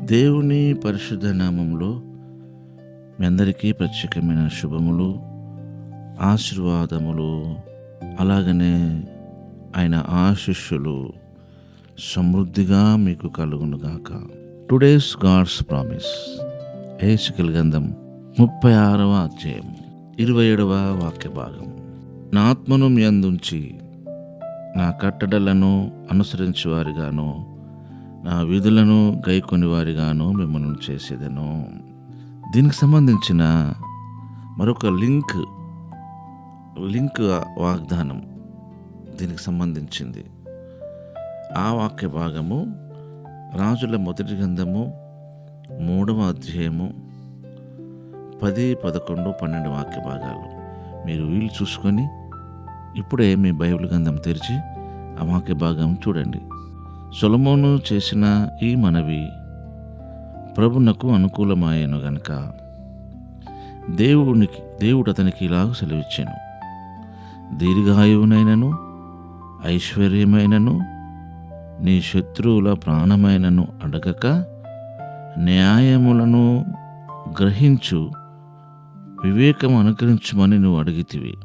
దేవుని పరిశుద్ధ నామంలో మీ అందరికీ ప్రత్యేకమైన శుభములు, ఆశీర్వాదములు, అలాగనే ఆయన ఆశీస్సులు సమృద్ధిగా మీకు కలుగునుగాక. టుడేస్ గాడ్స్ ప్రామిస్, హెచెకెల్ గ్రంథం 36వ అధ్యాయం 27వ వాక్య భాగం. నా ఆత్మను మీ అందుంచి నా కట్టడలను అనుసరించి వారిగాను, నా విధులను గైకొని వారిగాను మిమ్మల్ని చేసేదను. దీనికి సంబంధించిన మరొక లింక్ వాగ్దానం దీనికి సంబంధించింది. ఆ వాక్య భాగము రాజుల మొదటి గ్రంథము 3వ అధ్యాయము 10, 11, 12 వాక్య భాగాలు. మీరు వీలు చూసుకొని ఇప్పుడే మీ బైబిల్ గ్రంథం తెరిచి ఆ వాక్య భాగం చూడండి. సొలొమోను చేసిన ఈ మనవి ప్రభునకు అనుకూలమాయను గనుక దేవుడు అతనికి ఇలాగ సెలవిచ్చాను. దీర్ఘాయువునైనను ఐశ్వర్యమైనను నీ శత్రువుల ప్రాణమైనను అడగక న్యాయములను గ్రహించు వివేకం అనుకరించుమని నువ్వు అడిగితివి.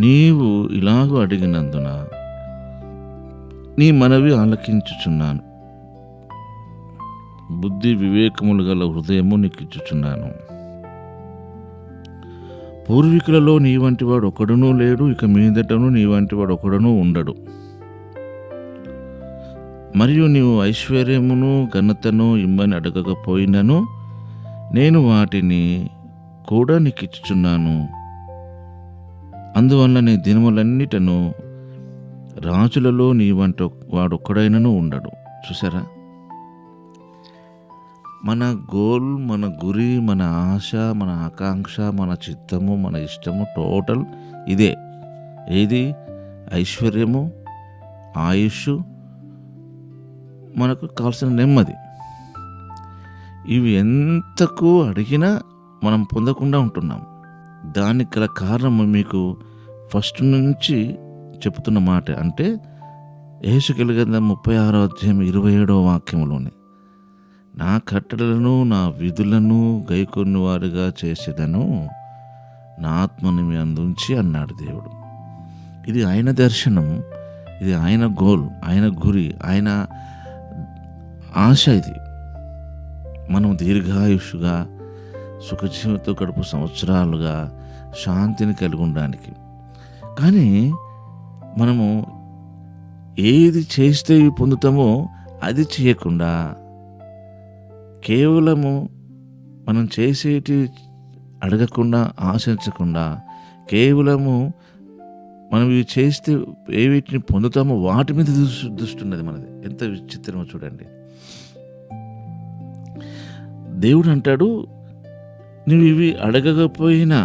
నీవు ఇలాగూ అడిగినందున నీ మనవి ఆలకించుచున్నాను. బుద్ధి వివేకములు గల హృదయము నీకు ఇచ్చుచున్నాను. పూర్వీకులలో నీ వంటి వాడు ఒకడునూ లేడు, ఇక మీదటను నీ వంటి వాడు ఒకడునూ ఉండడు. మరియు నీవు ఐశ్వర్యమును ఘనతను ఇమ్మని అడగకపోయినను నేను వాటిని కూడా నీకు ఇచ్చుచున్నాను. అందువల్ల నీ దినములన్నిటను రాజులలో నీ వంటి వాడొక్కడైనను ఉండడు. చూసారా, మన గోల్, మన గురి, మన ఆశ, మన ఆకాంక్ష, మన చిత్తము, మన ఇష్టము టోటల్ ఇదే. ఏది? ఐశ్వర్యము, ఆయుష్, మనకు కావాల్సిన నెమ్మది. ఇవి ఎంతకు అడిగినా మనం పొందకుండా ఉంటున్నాం. దానికి గల కారణం మీకు ఫస్ట్ నుంచి చెప్తున్న మాట అంటే హెచెకెల్ గ్రంథం 36వ అధ్యాయం 27వ వాక్యములోనే నా కట్టడలను నా విధులను గైకొని వారుగా చేసేదను, నా ఆత్మని మీ అందుంచి అన్నాడు దేవుడు. ఇది ఆయన దర్శనం, ఇది ఆయన గోల్, ఆయన గురి, ఆయన ఆశ. ఇది మనం దీర్ఘాయుషుగా సుఖజీవితో గడుపు సంవత్సరాలుగా శాంతిని కలిగి ఉండడానికి. కానీ మనము ఏది చేస్తే పొందుతామో అది చేయకుండా కేవలము మనం చేసేటి అడగకుండా, ఆశించకుండా కేవలము మనం ఇవి చేస్తే ఏ వీటిని పొందుతామో వాటి మీద దృష్టి ఉన్నది మనది. ఎంత విచిత్రమో చూడండి. దేవుడు అంటాడు, నువ్వు ఇవి అడగకపోయినా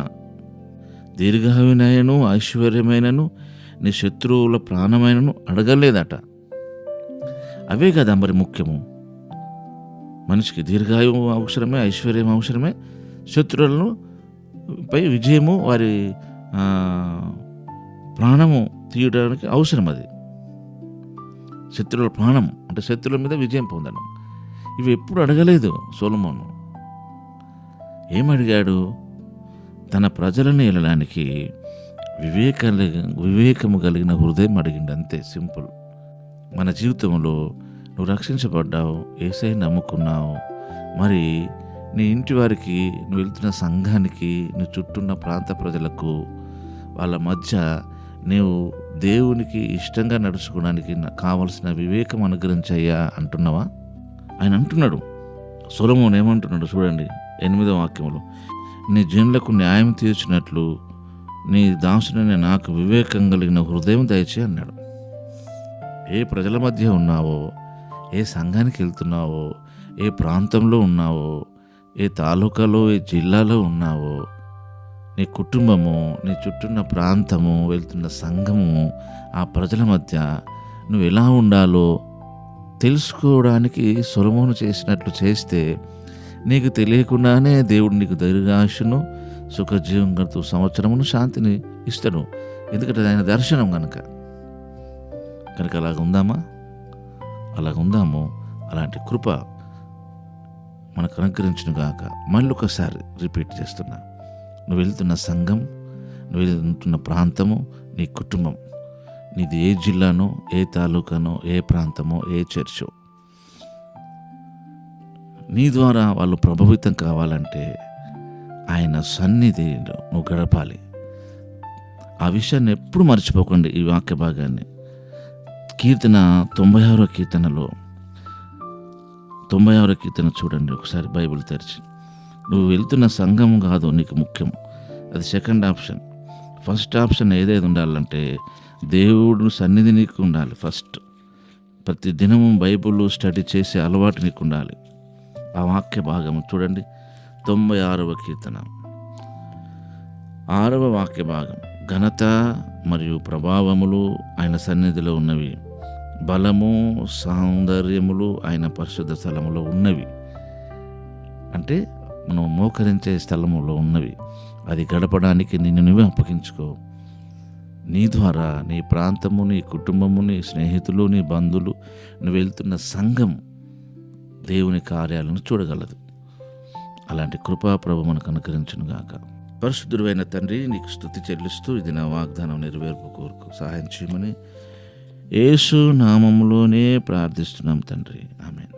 దీర్ఘాయునైనను ఐశ్వర్యమైనను నీ శత్రువుల ప్రాణమైనను అడగలేదట. అవే కదా మరి ముఖ్యము. మనిషికి దీర్ఘాయువు అవసరమే, ఐశ్వర్యం అవసరమే, శత్రువులను పై విజయము, వారి ప్రాణము తీయడానికి అవసరం. అది శత్రువుల ప్రాణం అంటే శత్రువుల మీద విజయం పొందడం. ఇవి ఎప్పుడు అడగలేదు సొలొమోను. ఏమడిగాడు? తన ప్రజలను ఏలడానికి వివేకము కలిగిన హృదయం అడిగిండు. అంతే, సింపుల్. మన జీవితంలో నువ్వు రక్షించబడ్డావు, యేసయ్య నమ్ముకున్నావు. మరి నీ ఇంటి వారికి, నువ్వు వెళ్తున్న సంఘానికి, నువ్వు చుట్టూన్న ప్రాంత ప్రజలకు, వాళ్ళ మధ్య నీవు దేవునికి ఇష్టంగా నడుచుకోవడానికి కావలసిన వివేకం అనుగ్రహించయ్యా అంటున్నావా? ఆయన అంటున్నాడు. సొలొమోను ఏమంటున్నాడు చూడండి 8వ వాక్యంలో, నీ జనులకు న్యాయం తీర్చినట్లు నీ దాసుడైన నాకు వివేకం కలిగిన హృదయం దయచే అన్నాడు. ఏ ప్రజల మధ్య ఉన్నావో, ఏ సంఘానికి వెళ్తున్నావో, ఏ ప్రాంతంలో ఉన్నావో, ఏ తాలూకాలో, ఏ జిల్లాలో ఉన్నావో, నీ కుటుంబము, నీ చుట్టూన్న ప్రాంతము, వెళ్తున్న సంఘము, ఆ ప్రజల మధ్య నువ్వు ఎలా ఉండాలో తెలుసుకోవడానికి సొలొమోను చేసినట్లు చేస్తే నీకు తెలియకుండానే దేవుడు నీకు దీర్ఘాయుష్ను, సుఖజీవం గడుతూ సంవత్సరమును శాంతిని ఇస్తాడు. ఎందుకంటే ఆయన దర్శనం కనుక అలాగ ఉందామా? అలాగ ఉందాము. అలాంటి కృప మనకు అనుగ్రహించును గాక. మళ్ళీ ఒకసారి రిపీట్ చేస్తున్నా, నువ్వు వెళ్తున్న సంఘం, నువ్వు వెళ్తున్న ప్రాంతము, నీ కుటుంబం, నీది ఏ జిల్లానో, ఏ తాలూకానో, ఏ ప్రాంతమో, ఏ చర్చో, నీ ద్వారా వాళ్ళు ప్రభావితం కావాలంటే ఆయన సన్నిధిలో నువ్వు గడపాలి. ఆ విషయాన్ని ఎప్పుడు మర్చిపోకండి. ఈ వాక్య భాగాన్ని కీర్తన 96వ కీర్తనలో 96వ కీర్తన చూడండి ఒకసారి బైబిల్ తెరిచి. నువ్వు వెళ్తున్న సంఘం కాదు నీకు ముఖ్యం, అది సెకండ్ ఆప్షన్. ఫస్ట్ ఆప్షన్ ఏదైతే ఉండాలంటే దేవుడు సన్నిధి నీకు ఉండాలి ఫస్ట్. ప్రతి దినము బైబిల్ స్టడీ చేసే అలవాటు నీకు ఉండాలి. ఆ వాక్య భాగం చూడండి, 96వ కీర్తన 6వ వాక్య భాగం. ఘనత మరియు ప్రభావములు ఆయన సన్నిధిలో ఉన్నవి, బలము సౌందర్యములు ఆయన పరిశుద్ధ స్థలములో ఉన్నవి. అంటే మనం మోకరించే స్థలములో ఉన్నవి. అది గడపడానికి నిన్ను నువ్వే అప్పగించుకో. నీ ద్వారా నీ ప్రాంతము, నీ కుటుంబము, నీ స్నేహితులు, నీ బంధువులు, నువ్వు వెళ్తున్న సంఘం దేవుని కార్యాలను చూడగలదు. అలాంటి కృపా ప్రభు మనకు అనుగ్రహించును గాక. పరిశుద్ధుడైన తండ్రి, నీకు స్తుతి చెల్లిస్తూ ఇది నా వాగ్దానం నెరవేర్పు కోరుకు సహాయం చేయమని యేసు నామములోనే ప్రార్థిస్తున్నాం తండ్రి. ఆమేన్.